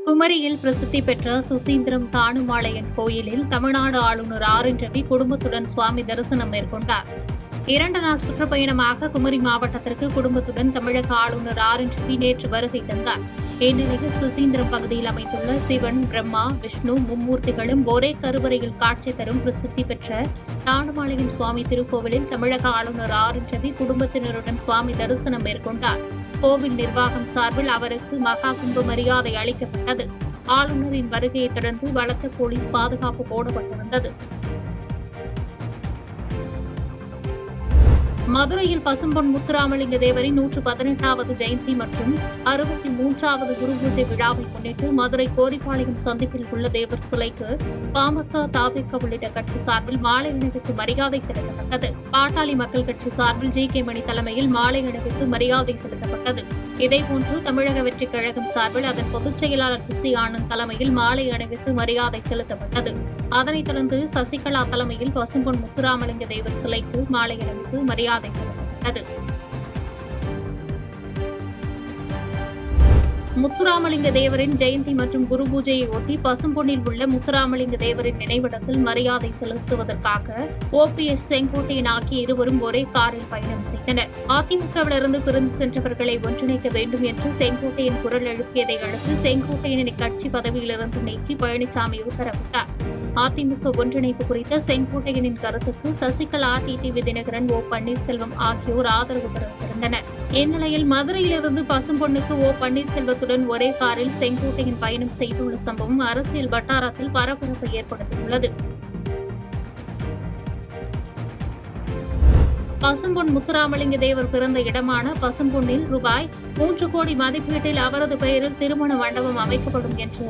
குமரியில் பிரசித்தி பெற்ற சுசீந்திரம் தானுமாலையன் கோயிலில் தமிழ்நாடு ஆளுநர் ரவி குடும்பத்துடன் சுவாமி தரிசனம் மேற்கொண்டார். 2 நாள் சுற்றுப்பயணமாக குமரி மாவட்டத்திற்கு குடும்பத்துடன் தமிழக ஆளுநர் ரவி நேற்று வருகை தந்தார். இந்நிலையில் சுசீந்திரம் பகுதியில் அமைந்துள்ள சிவன், பிரம்மா, விஷ்ணு மும்மூர்த்திகளும் ஒரே கருவறையில் காட்சி தரும் பிரசித்தி பெற்ற தானுமாலையன் சுவாமி திருக்கோவிலில் தமிழக ஆளுநர் ரவி குடும்பத்தினருடன் சுவாமி தரிசனம் மேற்கொண்டார். கோவில் நிர்வாகம் சார்பில் அவருக்கு மகா கும்ப மரியாதை அளிக்கப்பட்டது. ஆளுநரின் வருகையை தொடர்ந்து பலத்த போலீஸ் பாதுகாப்பு போடப்பட்டிருந்தது. மதுரையில் பசும்பொன் முத்துராமலிங்க தேவரின் 118வது ஜெயந்தி மற்றும் 63வது குரு பூஜை விழாவை முன்னிட்டு மதுரை கோரிப்பாளையம் சந்திப்பில் உள்ள தேவர் சிலைக்கு பாமக, தவிக உள்ளிட்ட கட்சி சார்பில் மாலை அணிவித்து மரியாதை செலுத்தப்பட்டது. பாட்டாளி மக்கள் கட்சி சார்பில் ஜி.கே. மணி தலைமையில் மாலை அணிவித்து மரியாதை செலுத்தப்பட்டது. இதேபோன்று தமிழக வெற்றிக் கழகம் சார்பில் அதன் பொதுச் செயலாளர் பிசி ஆனந்த் தலைமையில் மாலை அணிவித்து மரியாதை செலுத்தப்பட்டது. அதனைத் தொடர்ந்து சசிகலா தலைமையில் பசும்பொன் முத்துராமலிங்க தேவர் சிலைக்கு மாலை அணிவித்து மரியாதை செலுத்தப்பட்டது. முத்துராமலிங்க தேவரின் ஜெயந்தி மற்றும் குரு பூஜையை ஒட்டி பசும்பொன்னில் உள்ள முத்துராமலிங்க தேவரின் நினைவிடத்தில் மரியாதை செலுத்துவதற்காக ஓபிஎஸ், செங்கோட்டையன் ஆகிய இருவரும் ஒரே காரில் பயணம் செய்தனர். அதிமுகவிலிருந்து பிரிந்து சென்றவர்களை ஒன்றிணைக்க வேண்டும் என்று செங்கோட்டையன் குரல் எழுப்பியதை அடுத்து செங்கோட்டையனை கட்சி பதவியிலிருந்து நீக்கி பழனிசாமி உத்தரவிட்டார். அதிமுக ஒன்றிணைப்பு குறித்த செங்கோட்டையனின் கருத்துக்கு சசிகலா, டிடிவி தினகரன், ஓ பன்னீர்செல்வம் ஆகியோர் ஆதரவு தெரிவித்திருந்தனர். இந்நிலையில் மதுரையிலிருந்து பசும்பொன்னுக்கு ஓ பன்னீர்செல்வத்துடன் ஒரே காரில் செங்கோட்டையன் பயணம் செய்துள்ள சம்பவம் அரசியல் வட்டாரத்தில் பரபரப்பை ஏற்படுத்தியுள்ளது. பசும்பொன் முத்துராமலிங்க தேவர் பிறந்த இடமான பசும்பொன்னில் ரூபாய் 3 கோடி மதிப்பீட்டில் அவரது பெயரில் திருமண மண்டபம் அமைக்கப்படும் என்று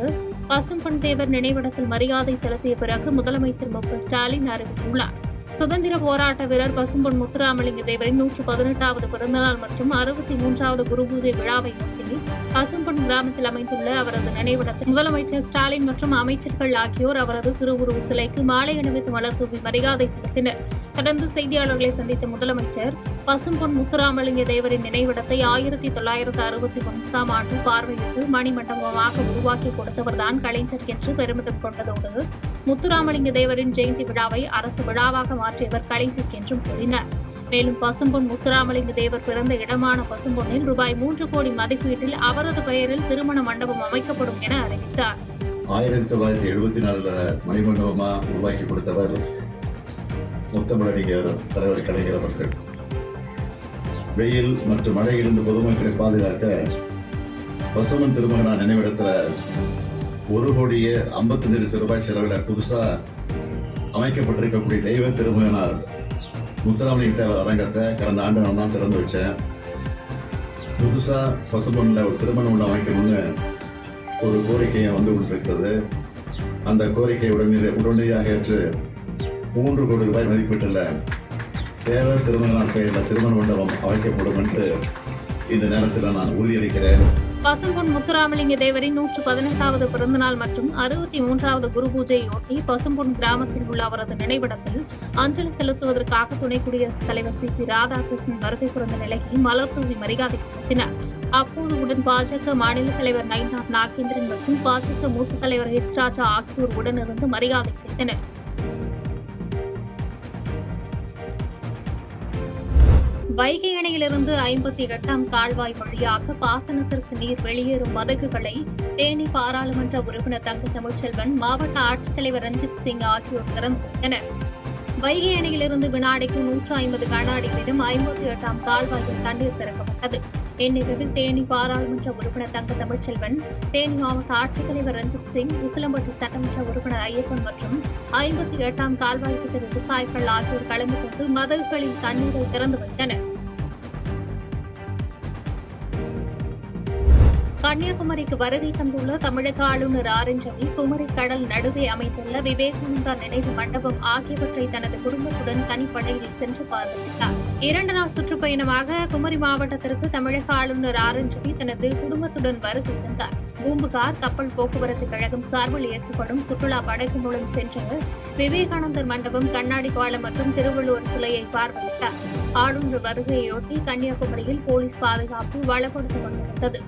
பசும்பொன் தேவர் நினைவிடத்தில் மரியாதை செலுத்திய பிறகு முதலமைச்சர் மு.க.ஸ்டாலின் அறிவித்துள்ளார். சுதந்திர போராட்ட வீரர் பசும்பொன் முத்துராமலிங்க தேவரின் 118வது பிறந்தநாள் மற்றும் 63வது குரு பூஜை விழாவை ஒட்டி பசும்பொன் கிராமத்தில் அமைந்துள்ள அவரது நினைவிடத்தில் முதலமைச்சர் ஸ்டாலின் மற்றும் அமைச்சர்கள் ஆகியோர் அவரது திருவுருவ சிலைக்கு மாலை அணிவித்து மலர் தூவி மரியாதை செலுத்தினர். தொடர்ந்து செய்தியாளர்களை சந்தித்த முதலமைச்சர் பசும்பொன் முத்துராமலிங்க தேவரின் நினைவிடத்தை 1969ஆம் ஆண்டு பார்வையிட்டு மணிமண்டபமாக உருவாக்கி கொடுத்தவர்தான் கலைஞர் என்று பெருமிதம் கொண்டதோடு முத்துராமலிங்க தேவரின் ஜெயந்தி விழாவை அரசு விழாவாக மாற்றியவர் கலைஞர் என்றும் கூறினார். மேலும் பசும்பொன் முத்துராமலிங்க தேவர் பிறந்த இடமான பசும்பொன்னில் ரூபாய் 3 கோடி மதிப்பீட்டில் அவரது பெயரில் திருமண மண்டபம் அமைக்கப்படும் என அறிவித்தார். 1974 மணிமண்டபமா உருவாக்கி கொடுத்தவர் முத்தமிழறிஞர் தலைவர் கலைஞர் அவர்கள். வெயில் மற்றும் மழையிலிருந்து பொதுமக்களை பாதுகாக்க பசும்பொன் திருமகனார் நினைவிடத்தில் 1,50,00,000 ரூபாய் செலவில் புதுசா அமைக்கப்பட்டிருக்கக்கூடிய தெய்வ திருமகனார் முத்துராமலிங்க தேவர் அரங்கத்தை கடந்த ஆண்டு நான் தான் திறந்து வச்சேன். புதுசா பசும்பொன்னில் ஒரு திருமண மண்டபம் அமைக்கணும்னு ஒரு கோரிக்கையை வந்து கொண்டிருக்கிறது. அந்த கோரிக்கை உடனடியாக ஏற்று 3 கோடி ரூபாய் மதிப்பீட்டில் தேவர் திருமகனார் பெயரில் திருமண மண்டபம் அமைக்கப்படும் என்று இந்த நேரத்தில் நான் உறுதியளிக்கிறேன். பசும்பொன் முத்துராமலிங்க தேவரின் 118வது பிறந்தநாள் மற்றும் 63வது குரு பூஜையொட்டி பசும்பொன் கிராமத்தில் உள்ள அவரது நினைவிடத்தில் அஞ்சலி செலுத்துவதற்காக துணை குடியரசுத் தலைவர் சி.பி. ராதாகிருஷ்ணன் வருகை புரிந்த நிலையில் மலர் தூவி மரியாதை செலுத்தினார். அப்போது உடன் பாஜக மாநில தலைவர் நயினார் நாகேந்திரன் மற்றும் பாஜக மூத்த தலைவர் ஹெச். ராஜா ஆகியோர் உடனிருந்து மரியாதை செய்தனர். வைகை அணையிலிருந்து 58ஆம் கால்வாய் வழியாக பாசனத்திற்கு நீர் வெளியேறும் மதகுகளை தேனி பாராளுமன்ற உறுப்பினர் தங்க தமிழ்ச்செல்வன், மாவட்ட ஆட்சித்தலைவர் ரஞ்சித் சிங் ஆகியோர் திறந்து வைத்தனர். வைகை அணையிலிருந்து வினாடிக்கு 150 கன அடி வீதம் 58ஆம் கால்வாயில் தண்ணீர் திறக்கப்பட்டது. இந்நிகழ்வில் தேனி பாராளுமன்ற உறுப்பினர் தங்க தமிழ்ச்செல்வன், தேனி மாவட்ட ஆட்சித்தலைவர் ரஞ்சித் சிங், உசிலம்பட்டி சட்டமன்ற உறுப்பினர் ஐயப்பன் மற்றும் 58ஆம் கால்வாய் திட்ட விவசாயிகள் ஆகியோர் கலந்து கொண்டு மதகுகளில் தண்ணீரை திறந்து வைத்தனர். கன்னியாகுமரிக்கு வருகை தந்துள்ள தமிழக ஆளுநர் ரவி குமரி கடல் நடுவே அமைந்துள்ள விவேகானந்தா நினைவு மண்டபம் ஆகியவற்றை தனது குடும்பத்துடன் தனிப்படையில் சென்று பார்வையிட்டார். 2 நாள் சுற்றுப்பயணமாக குமரி மாவட்டத்திற்கு தமிழக ஆளுநர் ரவி தனது குடும்பத்துடன் வருகை தந்தார். பூம்புகார் கப்பல் போக்குவரத்து கழகம் சார்பில் இயக்கப்படும் சுற்றுலா படகு மூலம் சென்று விவேகானந்தர் மண்டபம், கண்ணாடி பாலம் மற்றும் திருவள்ளுவர் சிலையை பார்வையிட்டார். ஆளுநர் வருகையொட்டி கன்னியாகுமரியில் போலீஸ் பாதுகாப்பு பலப்படுத்தப்பட்டிருந்தது.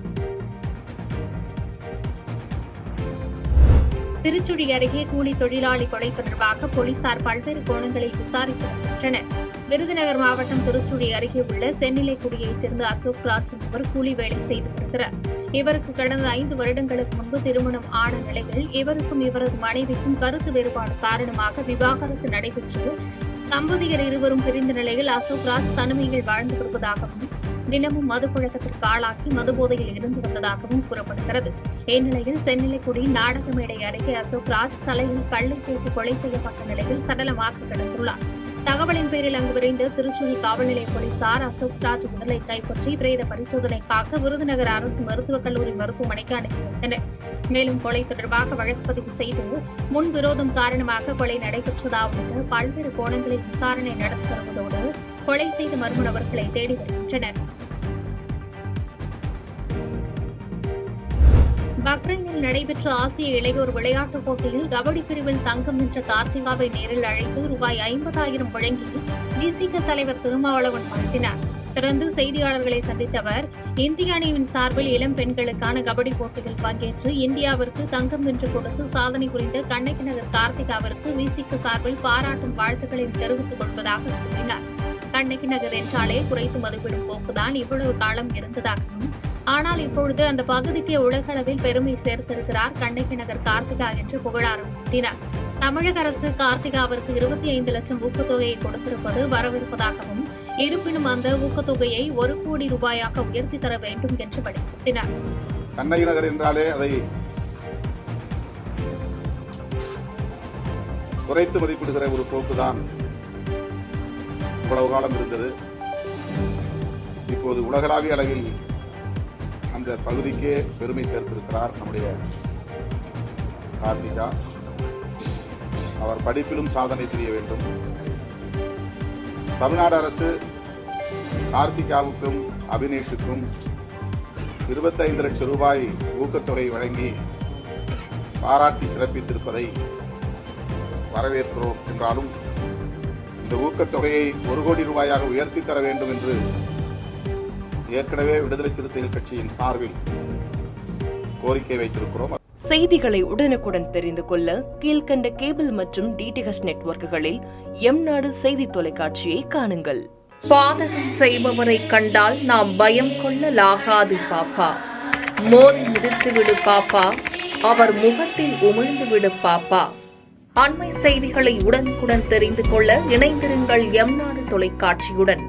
திருச்சுழி அருகே கூலி தொழிலாளி கொலை தொடர்பாக போலீசார் பல்வேறு கோணங்களில் விசாரித்து வருகின்றனர். விருதுநகர் மாவட்டம் திருச்சுழி அருகே உள்ள சென்னிலைக்குடியைச் சேர்ந்த அசோக் ராஜ் என்பவர் கூலி வேலை செய்து வருகிறார். இவருக்கு கடந்த 5 வருடங்களுக்கு முன்பு திருமணம் ஆன நிலையில் இவருக்கும் இவரது மனைவிக்கும் கருத்து வேறுபாடு காரணமாக விவாகரத்து நடைபெற்று தம்பதியர் இருவரும் பிரிந்த நிலையில் அசோக் ராஜ் தனிமையில் வாழ்ந்து வருவதாகவும் தினமும் மது பழக்கத்திற்கு ஆளாகி மதுபோதையில் இருந்து வந்ததாகவும் கூறப்படுகிறது. இந்நிலையில் சென்னிலைக்குடி நாடக மேடை அருகே அசோக் ராஜ் தலையில் கல்லை போட்டு கொலை செய்யப்பட்ட நிலையில் சடலமாக கிடந்துள்ளார். தகவலின் பேரில் அங்கு விரைந்த திருச்சுழி காவல் நிலைய போலீசார் அசோக் ராஜ் உடலை கைப்பற்றி பிரேத பரிசோதனைக்காக விருதுநகர் அரசு மருத்துவக் கல்லூரி மருத்துவமனைக்கு அனுப்பி வைத்தனர். மேலும் கொலை தொடர்பாக வழக்கு பதிவு செய்து முன்விரோதம் காரணமாக கொலை நடைபெற்றதா உள்ளிட்ட பல்வேறு கோணங்களில் விசாரணை நடத்தி வருவதோடு கொலை செய்த மர்ம நபர்களை தேடி வருகின்றனர். பக்ரைனில் நடைபெற்ற ஆசிய இளையோர் விளையாட்டுப் போட்டியில் கபடி பிரிவில் தங்கம் வென்ற கார்த்திகாவை நேரில் அழைத்து ரூபாய் 50,000 வழங்கி விசிக தலைவர் திருமாவளவன் வாழ்த்தினார். தொடர்ந்து செய்தியாளர்களை சந்தித்த அவர் இந்திய அணியின் சார்பில் இளம் பெண்களுக்கான கபடி போட்டியில் பங்கேற்று இந்தியாவிற்கு தங்கம் வென்று கொடுத்து சாதனை புரிந்த கண்ணகி நகர் கார்த்திகாவிற்கு விசிக சார்பில் பாராட்டும் வாழ்த்துக்களை தெரிவித்துக் கொள்வதாக கூறினார். கண்ணகி நகர் என்றாலே குறைத்து மதிப்பிடும் போக்குதான் இவ்வளவு காலம் இருந்ததாகவும், ஆனால் இப்பொழுது அந்த பகுதிக்கு உலக அளவில் பெருமை சேர்த்திருக்கிறார் கண்ணகி நகர் கார்த்திகா என்று புகழாரம் சூட்டினார். தமிழக அரசு கார்த்திகாவிற்கு 25 லட்சம் ஊக்கத்தொகையை கொடுத்திருப்பது வரவேற்பதாகவும், இருப்பினும் அந்த ஊக்கத்தொகையை 1 கோடி ரூபாயாக உயர்த்தி தர வேண்டும் என்று வலியுறுத்தினார். கண்ணகி நகர் என்றாலே அதை குறைத்து மதிப்பிடுகிற ஒரு போக்குதான் இவ்வளவு காலம் இருந்தது. இப்போது உலகளாவிய அளவில் அந்த பகுதிக்கே பெருமை சேர்த்திருக்கிறார் நம்முடைய கார்த்திகா. அவர் படிப்பிலும் சாதனை புரிய வேண்டும். தமிழ்நாடு அரசு கார்த்திகாவுக்கும் அபினேஷுக்கும் 25 லட்சம் ரூபாய் ஊக்கத்தொகை வழங்கி பாராட்டி சிறப்பித்திருப்பதை வரவேற்கிறோம். என்றாலும் இந்த ஊக்கத்தொகையை 1 கோடி ரூபாயாக உயர்த்தி தர வேண்டும் என்று ஏற்கனவே விடுதலை சிறுத்தைகள் கட்சியின் சார்பில் கோரிக்கை வைத்திருக்கிறோம். செய்திகளை உடனுக்குடன் தெரிந்து கொள்ள கீழ்கண்ட கேபிள் மற்றும் டிடிஎச் நெட்வொர்க்குகளில் எம்நாடு செய்தி தொலைக்காட்சியை காணுங்கள். பாதகம் செய்பவரை கண்டால் நாம் பயம் கொள்ளலாகாது பாப்பா. மோதி மிதித்து விடு பாப்பா, அவர் முகத்தில் உமிழ்ந்து விடு பாப்பா. அண்மை செய்திகளை உடனுக்குடன் தெரிந்து கொள்ள இணைந்திருங்கள் எம்நாடு தொலைக்காட்சியுடன்.